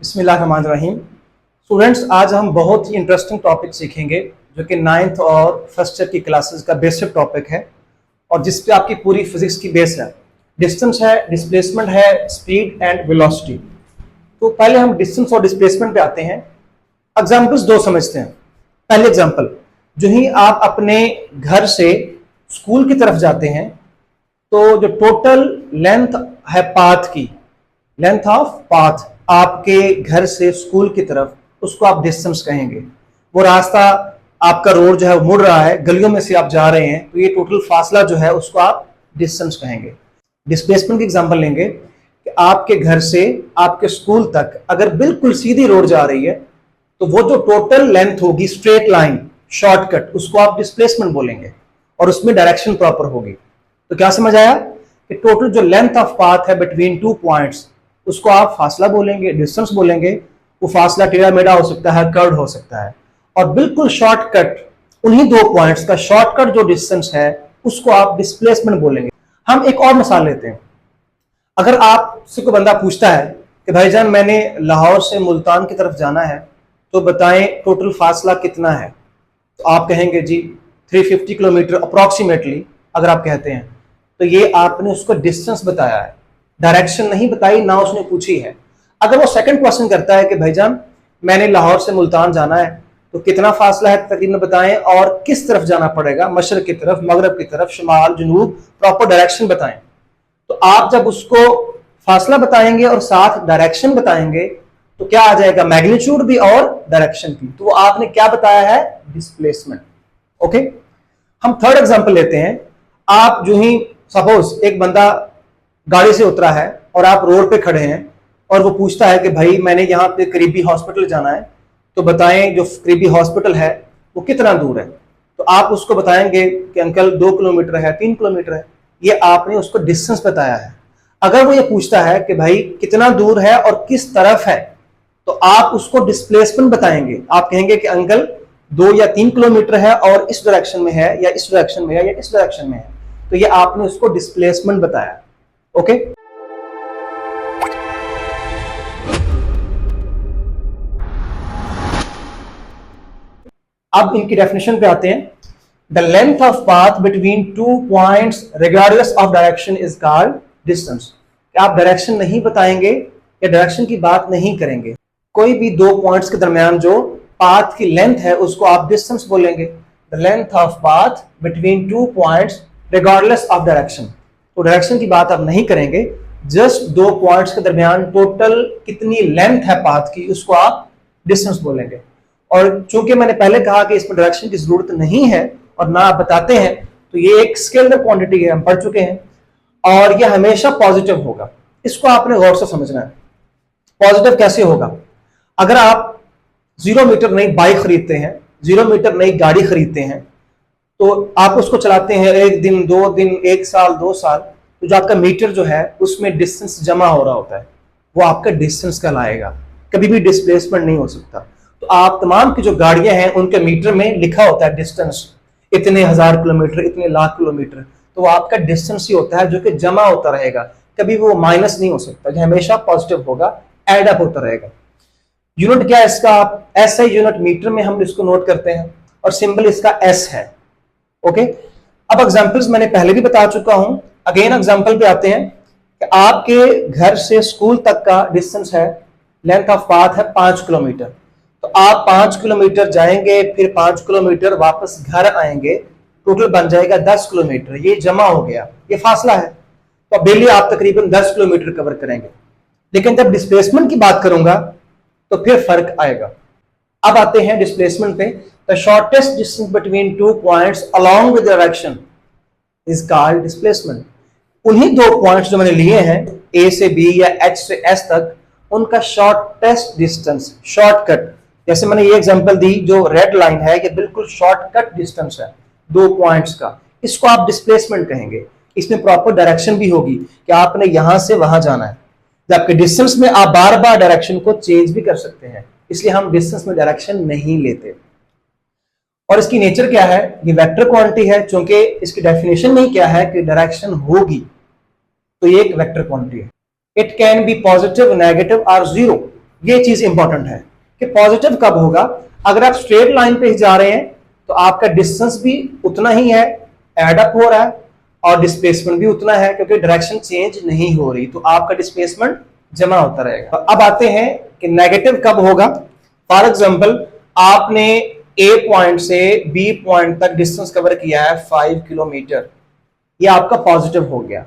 बिस्मिल्लाहिर्रहमानिर्रहीम। स्टूडेंट्स, आज हम बहुत ही इंटरेस्टिंग टॉपिक सीखेंगे जो कि 9th और फर्स्ट ईयर की क्लासेस का बेसिक टॉपिक है और जिस पे आपकी पूरी फिजिक्स की बेस है। डिस्टेंस है, डिस्प्लेसमेंट है, स्पीड एंड वेलोसिटी। तो पहले हम डिस्टेंस और डिस्प्लेसमेंट पे आते हैं। एग्जाम्पल्स दो समझते हैं। पहले एग्जाम्पल, जो ही आप अपने घर से स्कूल की तरफ जाते हैं तो जो टोटल लेंथ है पाथ की, लेंथ ऑफ पाथ आपके घर से स्कूल की तरफ, उसको आप डिस्टेंस कहेंगे। वो रास्ता आपका रोड जो है वो मुड़ रहा है, गलियों में से आप जा रहे हैं, तो ये टोटल फासला जो है उसको आप डिस्टेंस कहेंगे। डिस्प्लेसमेंट की एग्जांपल लेंगे कि आपके घर से आपके स्कूल तक अगर बिल्कुल सीधी रोड जा रही है तो वो जो टोटल लेंथ होगी, स्ट्रेट लाइन, शॉर्टकट, उसको आप डिस्प्लेसमेंट बोलेंगे और उसमें डायरेक्शन प्रॉपर होगी। तो क्या समझ आया कि टोटल जो लेंथ ऑफ पाथ है बिटवीन टू पॉइंट्स, उसको आप फासला बोलेंगे, डिस्टेंस बोलेंगे। वो फासला टेढ़ा मेढ़ा हो सकता है, कर्व्ड हो सकता है, और बिल्कुल शॉर्टकट उन्हीं दो पॉइंट्स का शॉर्टकट जो डिस्टेंस है उसको आप डिस्प्लेसमेंट बोलेंगे। हम एक और मिसाल लेते हैं। अगर आपसे कोई बंदा पूछता है कि भाईजान मैंने लाहौर से मुल्तान की तरफ जाना है, तो बताएं टोटल फासला कितना है, तो आप कहेंगे जी 350 किलोमीटर अप्रॉक्सीमेटली। अगर आप कहते हैं तो ये आपने उसको डिस्टेंस बताया है, डायरेक्शन नहीं बताई, ना उसने पूछी है। अगर वो सेकंड क्वेश्चन करता है कि भाईजान मैंने लाहौर से मुल्तान जाना है, तो कितना फासला है तकरीबन बताएं और किस तरफ जाना पड़ेगा, मशरक की तरफ, मगरब की तरफ, शुमाल, जनूब, प्रॉपर डायरेक्शन बताएं। तो आप जब उसको फासला बताएंगे और साथ डायरेक्शन बताएंगे तो क्या आ जाएगा, मैग्नीट्यूड भी और डायरेक्शन भी। तो आपने क्या बताया है, डिस्प्लेसमेंट। ओके, हम थर्ड एग्जांपल लेते हैं। आप जो ही सपोज एक बंदा गाड़ी से उतरा है और आप रोड पे खड़े हैं और वो पूछता है कि भाई मैंने यहाँ पे करीबी हॉस्पिटल जाना है, तो बताएं जो करीबी हॉस्पिटल है वो कितना दूर है। तो आप उसको बताएंगे कि अंकल 2 किलोमीटर है, 3 किलोमीटर है। ये आपने उसको डिस्टेंस बताया है। अगर वो ये पूछता है कि भाई कितना दूर है और किस तरफ है, तो आप उसको डिस्प्लेसमेंट बताएंगे। आप कहेंगे कि अंकल 2 या 3 किलोमीटर है और इस डायरेक्शन में है, या इस डायरेक्शन में है, या इस डायरेक्शन में है। तो ये आपने उसको डिस्प्लेसमेंट बताया। ओके, अब इनकी डेफिनेशन पे आते हैं। The length of path between two points regardless of direction is called distance. आप डायरेक्शन नहीं बताएंगे या डायरेक्शन की बात नहीं करेंगे, कोई भी दो पॉइंट्स के दरमियान जो पाथ की लेंथ है उसको आप डिस्टेंस बोलेंगे। The length of path between two points regardless of direction. तो डायरेक्शन की बात आप नहीं करेंगे, जस्ट दो पॉइंट्स के दरमियान टोटल कितनी लेंथ है पाथ की, उसको आप डिस्टेंस बोलेंगे। और चूंकि मैंने पहले कहा कि इसमें डायरेक्शन की जरूरत नहीं है और ना आप बताते हैं, तो ये एक स्केलर क्वांटिटी है, हम पढ़ चुके हैं, और ये हमेशा पॉजिटिव होगा। इसको आपने गौर से समझना है। पॉजिटिव कैसे होगा? अगर आप 0 मीटर नई बाइक खरीदते हैं, 0 मीटर नई गाड़ी खरीदते हैं, तो आप उसको चलाते हैं 1 दिन, 2 दिन, 1 साल, 2 साल, तो जो आपका मीटर जो है उसमें डिस्टेंस जमा हो रहा होता है, वो आपका डिस्टेंस कहलाएगा। कभी भी डिस्प्लेसमेंट नहीं हो सकता। तो आप तमाम की जो गाड़ियां हैं उनके मीटर में लिखा होता है डिस्टेंस, इतने 1000 किलोमीटर, इतने लाख किलोमीटर, तो वो आपका डिस्टेंस ही होता है जो कि जमा होता रहेगा। कभी वो माइनस नहीं हो सकता, जो हमेशा पॉजिटिव होगा, एड अप होता रहेगा। यूनिट क्या है इसका? आप SI यूनिट मीटर में हम इसको नोट करते हैं और सिंबल इसका S है। ओके, अब एग्जांपल्स मैंने पहले भी बता चुका हूं, अगेन एग्जांपल पे आते हैं कि आपके घर से स्कूल तक का डिस्टेंस है, लेंथ ऑफ पाथ है 5 किलोमीटर। तो आप 5 किलोमीटर जाएंगे, फिर 5 किलोमीटर वापस घर आएंगे, टोटल बन जाएगा 10 किलोमीटर। ये जमा हो गया, ये फासला है। तो डेली आप तकरीबन 10 किलोमीटर कवर करेंगे। लेकिन जब डिस्प्लेसमेंट की बात करूंगा तो फिर फर्क आएगा। अब आते हैं डिस्प्लेसमेंट पे। The shortest distance between two points along with direction is called displacement. उन्हीं दो पॉइंट्स जो मैंने लिए हैं, A से B या H से S तक, उनका शॉर्टेस्ट डिस्टेंस, शॉर्टकट, जैसे मैंने ये एग्जांपल दी, जो रेड लाइन है ये बिल्कुल शॉर्टकट डिस्टेंस है दो पॉइंट्स का, इसको आप डिस्प्लेसमेंट कहेंगे। इसमें प्रॉपर डायरेक्शन भी होगी कि आपने यहां से वहां जाना है। जबकि डिस्टेंस में आप बार बार डायरेक्शन को चेंज भी कर सकते हैं, इसलिए हम डिस्टेंस में डायरेक्शन नहीं लेते। और इसकी नेचर क्या है? ये वेक्टर क्वांटिटी है, क्योंकि इसकी डेफिनेशन में क्या है कि डायरेक्शन होगी, तो ये एक वेक्टर क्वांटिटी है। It can be positive, negative और जीरो। ये चीज इंपॉर्टेंट है कि पॉजिटिव कब होगा, अगर आप स्ट्रेट लाइन पे ही जा रहे हैं तो आपका डिस्टेंस भी उतना ही है, एड अप हो रहा है, और डिस्प्लेसमेंट भी उतना है क्योंकि डायरेक्शन चेंज नहीं हो रही, तो आपका डिस्प्लेसमेंट जमा होता रहेगा। अब आते हैं कि नेगेटिव कब होगा। फॉर एग्जांपल आपने ए पॉइंट से बी पॉइंट तक डिस्टेंस कवर किया है 5 किलोमीटर, ये आपका पॉजिटिव हो गया।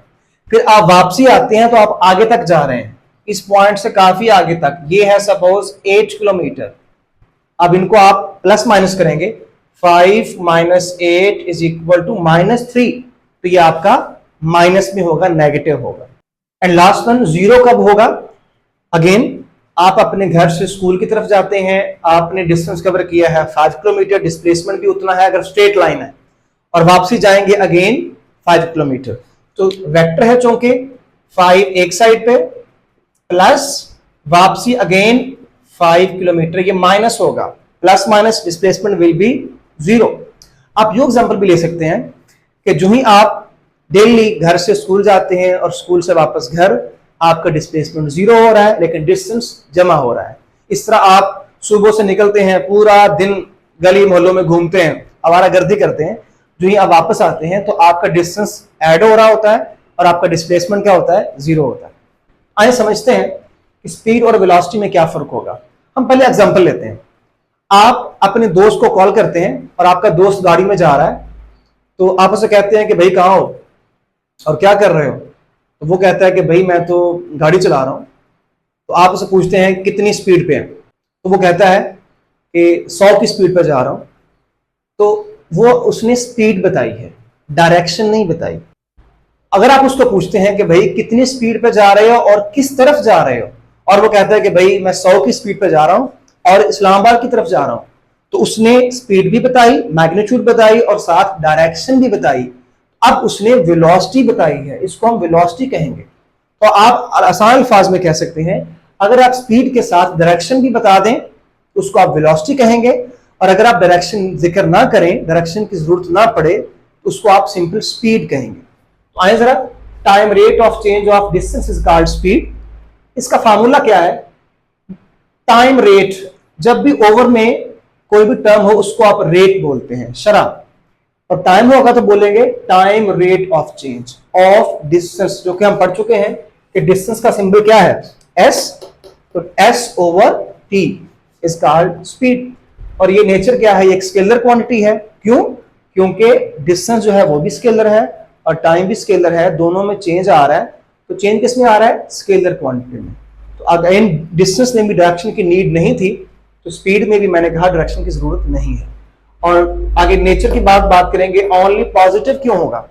फिर आप वापसी आते हैं तो आप आगे तक जा रहे हैं, इस पॉइंट से काफी आगे तक, ये है सपोज 8 किलोमीटर। अब इनको आप प्लस माइनस करेंगे, 5 - 8 इज इक्वल टू -3, तो ये आपका माइनस में होगा, नेगेटिव होगा। एंड लास्ट वन जीरो कब होगा। अगेन आप अपने घर से स्कूल की तरफ जाते हैं, आपने डिस्टेंस कवर किया है 5 किलोमीटर, डिस्प्लेसमेंट भी उतना है अगर स्ट्रेट लाइन है, और वापसी जाएंगे अगेन 5 किलोमीटर, तो वेक्टर है चूंकि 5 एक साइड पे प्लस वापसी अगेन 5 किलोमीटर, ये माइनस होगा, plus minus displacement will be 0। आप ये एग्जांपल भी ले सकते हैं कि जो ही आप डेली घर से स्कूल जाते हैं और स्कूल से वापस घर, आपका डिस्प्लेसमेंट 0 हो रहा है लेकिन डिस्टेंस जमा हो रहा है। इस तरह आप सुबह से निकलते हैं, पूरा दिन गली मोहल्लों में घूमते हैं, आवारागर्दी करते हैं, जो ही आप वापस आते हैं तो आपका डिस्टेंस ऐड हो रहा होता है और आपका डिस्प्लेसमेंट क्या होता है, 0 होता है। आइए समझते हैं कि स्पीड और वेलोसिटी में क्या फर्क होगा। हम पहले एग्जांपल लेते हैं। आप अपने दोस्त को कॉल करते हैं और आपका दोस्त गाड़ी में जा रहा है, तो आप उसे कहते हैं कि भाई कहाँ हो और क्या कर रहे हो, तो वो कहता है कि भाई मैं तो गाड़ी चला रहा हूं। तो आप उसे पूछते हैं कितनी स्पीड पे है, तो वो कहता है कि 100 की स्पीड पर जा रहा हूं। तो वो उसने स्पीड बताई है, डायरेक्शन नहीं बताई। अगर आप उसको पूछते हैं कि भाई कितनी स्पीड पे जा रहे हो और किस तरफ जा रहे हो, और वो कहता है कि भाई मैं 100 की स्पीड पे जा रहा हूं और इस्लामाबाद की तरफ जा रहा हूं, तो उसने स्पीड भी बताई, मैग्नीट्यूड बताई और साथ डायरेक्शन भी बताई। अब उसने वेलोसिटी बताई है, इसको हम वेलोसिटी कहेंगे। तो आप आसान अल्फाज में कह सकते हैं, अगर आप स्पीड के साथ डायरेक्शन भी बता दें तो उसको आप वेलोसिटी कहेंगे, और अगर आप डायरेक्शन जिक्र ना करें, डायरेक्शन की जरूरत ना पड़े, तो उसको आप सिंपल स्पीड कहेंगे। तो आइए जरा, time rate of change of distance is called speed. इसका फार्मूला क्या है, टाइम रेट, जब भी ओवर में कोई भी टर्म हो उसको आप रेट बोलते हैं, शरह, और टाइम होगा तो बोलेंगे time rate of change of distance, जो कि हम पढ़ चुके हैं कि डिस्टेंस का सिंबल क्या है, एस, तो S over T is called speed. और ये नेचर क्या है, ये एक स्केलर क्वांटिटी है। क्यों? क्योंकि डिस्टेंस जो है वो भी स्केलर है और टाइम भी स्केलर है, दोनों में चेंज आ रहा है। तो चेंज किस में आ रहा है, स्केलर क्वांटिटी में। तो अगेन डिस्टेंस में भी डायरेक्शन की नीड नहीं थी, तो स्पीड में भी मैंने कहा डायरेक्शन की जरूरत नहीं है। और आगे नेचर की बात करेंगे, ओनली पॉजिटिव क्यों होगा,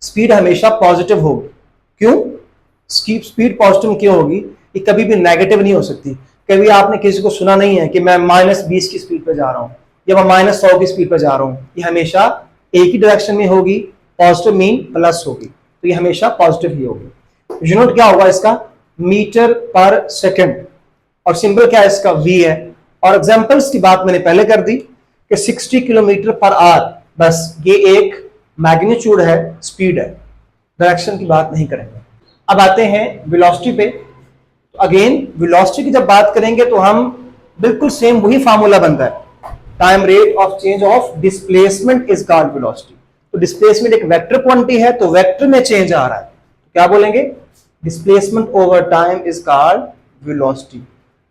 स्पीड हमेशा पॉजिटिव होगी। क्यों स्पीड पॉजिटिव क्यों होगी, ये कभी भी नेगेटिव नहीं हो सकती। कभी आपने किसी को सुना नहीं है कि मैं -20 की स्पीड पर जा रहा हूं या मैं -100 की स्पीड पर जा रहा हूं, ये हमेशा एक ही डायरेक्शन में होगी, पॉजिटिव मीन प्लस होगी, तो ये हमेशा पॉजिटिव ही होगी। यूनिट क्या होगा इसका, मीटर पर सेकेंड, और सिंबल क्या है इसका, वी है। और एग्जांपल्स की बात मैंने पहले कर दी कि 60 किलोमीटर पर आवर, बस ये एक मैग्नीट्यूड है, स्पीड है, डायरेक्शन की बात नहीं करेंगे। अब आते हैं वेलोसिटी पे। तो अगेन वेलोसिटी की जब बात करेंगे तो हम बिल्कुल सेम वही फार्मूला बनता है, time rate of change of displacement is called velocity. तो डिस्प्लेसमेंट एक वेक्टर क्वांटिटी है, तो वेक्टर में चेंज आ रहा है, तो क्या बोलेंगे, displacement over time is called velocity.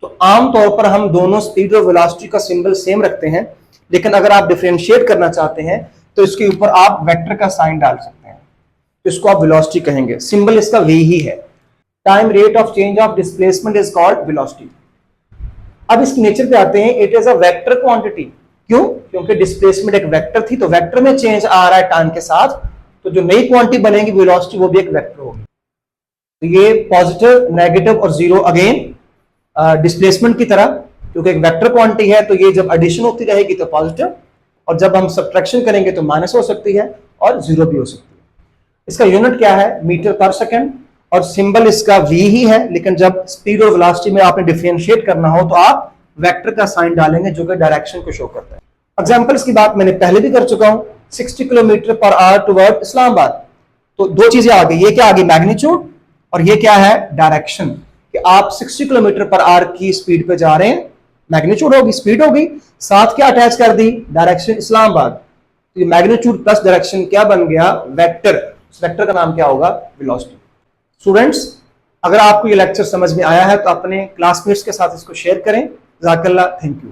तो आमतौर पर हम दोनों स्पीड और वेलोसिटी का सिंबल सेम रखते हैं, लेकिन अगर आप डिफरेंशिएट करना चाहते हैं तो इसके ऊपर आप वेक्टर का साइन डाल सकते हैं, तो इसको आप वेलोसिटी कहेंगे, सिंबल इसका वी ही है। Time rate of change of displacement is called velocity. अब इसके नेचर पे आते हैं, it is a vector quantity. क्यों? क्योंकि डिस्प्लेसमेंट एक वेक्टर थी, तो वेक्टर में चेंज आ रहा है टाइम के साथ, तो जो नई क्वांटिटी बनेगी वेलोसिटी वो भी एक वेक्टर होगी। तो ये पॉजिटिव, नेगेटिव और जीरो अगेन डिस्प्लेसमेंट की तरह, क्योंकि एक वेक्टर क्वांटिटी है, तो ये जब एडिशन होती रहेगी तो पॉजिटिव, और जब हम सब्ट्रैक्शन करेंगे तो माइनस हो सकती है और जीरो भी हो सकती है। इसका यूनिट क्या है, मीटर पर सेकेंड, और सिंबल इसका वी ही है, लेकिन जब स्पीड और वेलोसिटी में आपने डिफरेंशिएट करना हो तो आप वेक्टर का साइन डालेंगे जो कि डायरेक्शन को शो करता है। एग्जांपल्स की बात मैंने पहले भी कर चुका हूं, 60 kilometre per hour toward Islamabad. तो दो चीजें आ गई, ये क्या आ गई, मैग्नीट्यूड, और ये क्या है, डायरेक्शन। कि आप 60 किलोमीटर पर आवर की स्पीड पे जा रहे हैं, मैग्नीट्यूड होगी, स्पीड होगी, साथ क्या अटैच कर दी, डायरेक्शन इस्लामाबाद। तो मैग्नीट्यूड प्लस डायरेक्शन क्या बन गया, वेक्टर। उस वेक्टर का नाम क्या होगा, वेलोसिटी। स्टूडेंट्स, अगर आपको ये लेक्चर समझ में आया है तो अपने क्लासमेट्स के साथ इसको शेयर करें। जज़ाकल्लाह, थैंक यू।